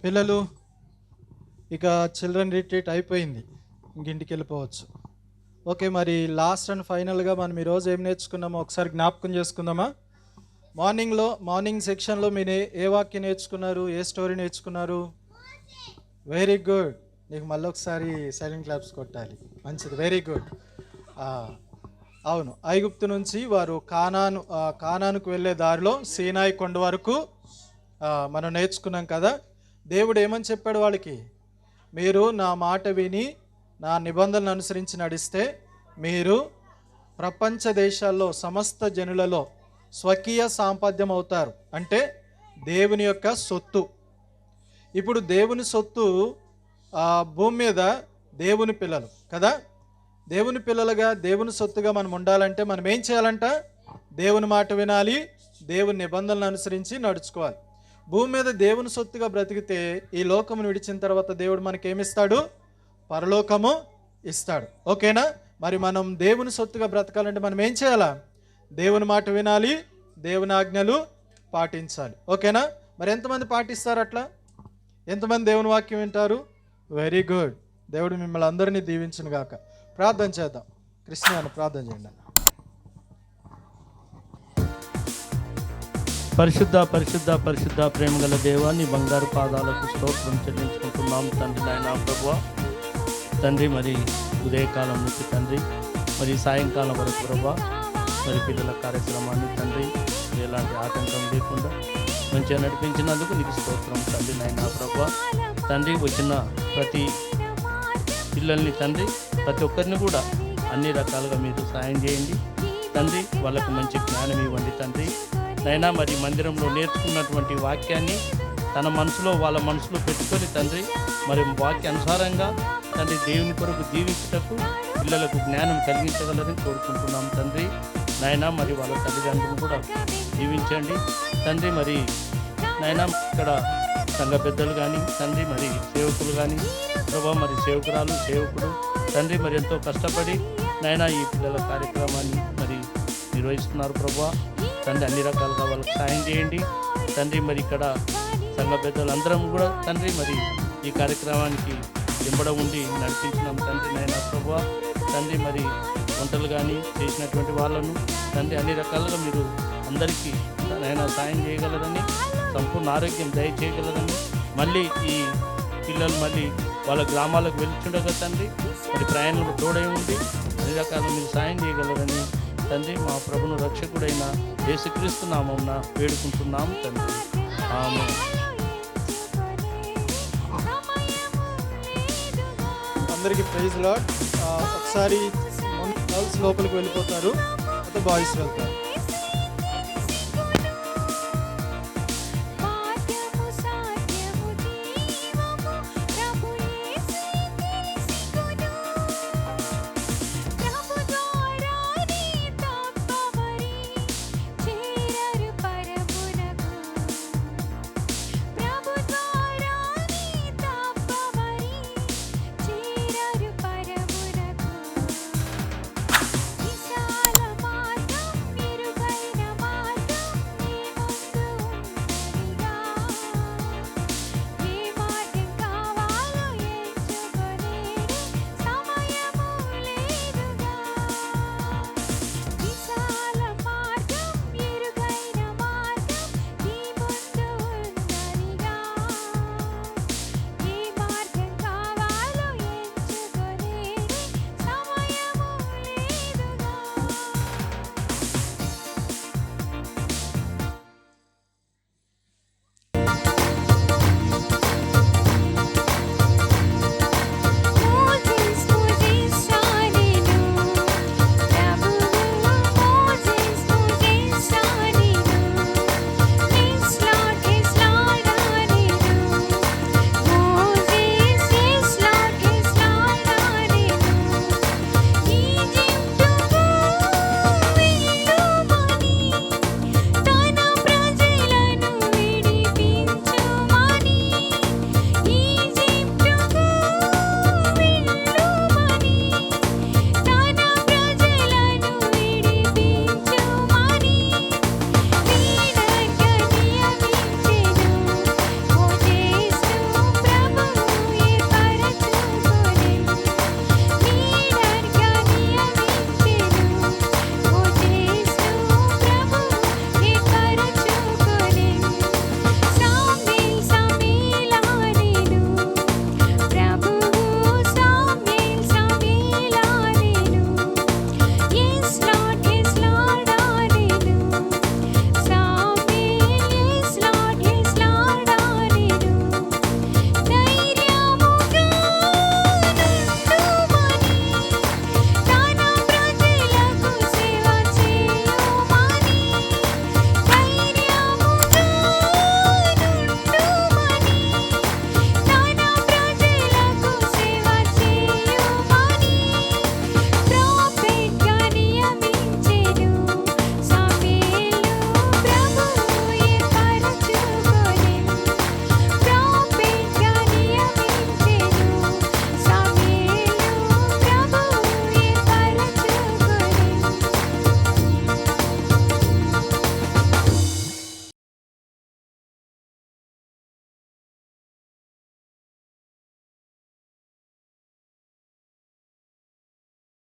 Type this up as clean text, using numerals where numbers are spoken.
పిల్లలు ఇక children retreat అయిపోయింది, ఇంటికి వెళ్ళిపోవచ్చు. ఓకే, మరి లాస్ట్ అండ్ ఫైనల్గా మనం ఈరోజు ఏం నేర్చుకున్నామో ఒకసారి జ్ఞాపకం చేసుకుందామా? మార్నింగ్ సెక్షన్లో మీరు ఏ వాక్యం నేర్చుకున్నారు, ఏ స్టోరీ నేర్చుకున్నారు? Very good. నీకు మళ్ళీ ఒకసారి సైలెంట్ క్లాప్స్ కొట్టాలి. మంచిది, వెరీ గుడ్. అవును, ఐగుప్తు నుంచి వారు కానానుకు వెళ్ళే దారిలో సీనాయి కొండ వరకు మనం నేర్చుకున్నాం కదా. దేవుడు ఏమని చెప్పాడు వాళ్ళకి? మీరు నా మాట విని నా నిబంధనలు అనుసరించి నడిస్తే మీరు ప్రపంచ దేశాల్లో సమస్త జనులలో స్వకీయ సాంపద్యం అవుతారు. అంటే దేవుని యొక్క సొత్తు. ఇప్పుడు దేవుని సొత్తు భూమి మీద దేవుని పిల్లలు కదా. దేవుని పిల్లలుగా దేవుని సొత్తుగా మనం ఉండాలంటే మనం ఏం చేయాలంట? దేవుని మాట వినాలి, దేవుని నిబంధనలను అనుసరించి నడుచుకోవాలి. భూమి మీద దేవుని సొత్తుగా బ్రతికితే ఈ లోకమును విడిచిన తర్వాత దేవుడు మనకేమిస్తాడు? పరలోకము ఇస్తాడు. ఓకేనా? మరి మనం దేవుని సొత్తుగా బ్రతకాలంటే మనం ఏం చేయాలా? దేవుని మాట వినాలి, దేవుని ఆజ్ఞలు పాటించాలి. ఓకేనా? మరి ఎంతమంది పాటిస్తారు అట్లా? ఎంతమంది దేవుని వాక్యం వింటారు? Very good. దేవుడు మిమ్మల్ని అందరినీ దీవించును గాక. ప్రార్థన చేద్దాం. కృష్ణ ప్రార్థన చేయండి. పరిశుద్ధ పరిశుద్ధ పరిశుద్ధ ప్రేమగల దేవాన్ని బంగారు పాదాలకు స్తోత్రం చెల్లించుకుంటున్నాం తండ్రి. నాయన ప్రభువా తండ్రి, మరి ఉదయకాలం నుంచి తండ్రి, మరి సాయంకాలం వరకు ప్రభువా మరి పిల్లల కార్యక్రమాన్ని తండ్రి ఎలాంటి ఆటంకం లేకుండా మంచిగా నడిపించినందుకు నీకు స్తోత్రం తండ్రి. నాయన ప్రభువా తండ్రి, వచ్చిన ప్రతి పిల్లల్ని తండ్రి, ప్రతి ఒక్కరిని కూడా అన్ని రకాలుగా మీరు సాయం చేయండి తండ్రి. వాళ్ళకు మంచి జ్ఞానం ఇవ్వండి తండ్రి. నైనా మరి మందిరంలో నేర్చుకున్నటువంటి వాక్యాన్ని తన మనసులో వాళ్ళ మనసులో పెట్టుకొని తండ్రి, మరి వాక్యానుసారంగా తండ్రి దేవుని కొరకు జీవించుటకు పిల్లలకు జ్ఞానం కలిగించగలరని కోరుకుంటున్నాం తండ్రి. నాయన మరి వాళ్ళ తల్లిదండ్రులను కూడా జీవించండి తండ్రి. మరి నాయన ఇక్కడ సంఘ పెద్దలు కానీ తండ్రి, మరి సేవకులు కానీ ప్రభా, మరి సేవకుడు తండ్రి, మరి ఎంతో కష్టపడి నాయన ఈ పిల్లల కార్యక్రమాన్ని మరి నిర్వహిస్తున్నారు ప్రభా తండ్రి. అన్ని రకాలుగా వాళ్ళకి సాయం చేయండి తండ్రి. మరి ఇక్కడ సంఘ పెద్దలందరం కూడా తండ్రి మరి ఈ కార్యక్రమానికి వెంబడ ఉండి నడిపించినాం తండ్రి. నాయన ప్రభువా తండ్రి, మరి వంటలు కానీ చేసినటువంటి వాళ్ళను తండ్రి అన్ని రకాలుగా మీరు అందరికీ నాయన సాయం చేయగలరని, సంపూర్ణ ఆరోగ్యం దయచేయగలరని, మళ్ళీ ఈ పిల్లలు మళ్ళీ వాళ్ళ గ్రామాలకు వెళ్తుండగా తండ్రి మరి ప్రయాణంలో తోడై ఉండి అన్ని రకాలుగా మీరు సాయం చేయగలరని తండ్రి, మా ప్రభును రక్షకుడైన యేసుక్రీస్తు నామమున వేడుకుంటున్నాం తండ్రి. ఆమేన్. అందరికీ ప్రైజ్ లార్డ్. ఒకసారి గర్ల్స్ లోపలికి వెళ్ళిపోతారు, బాయ్స్ వెళ్తారు.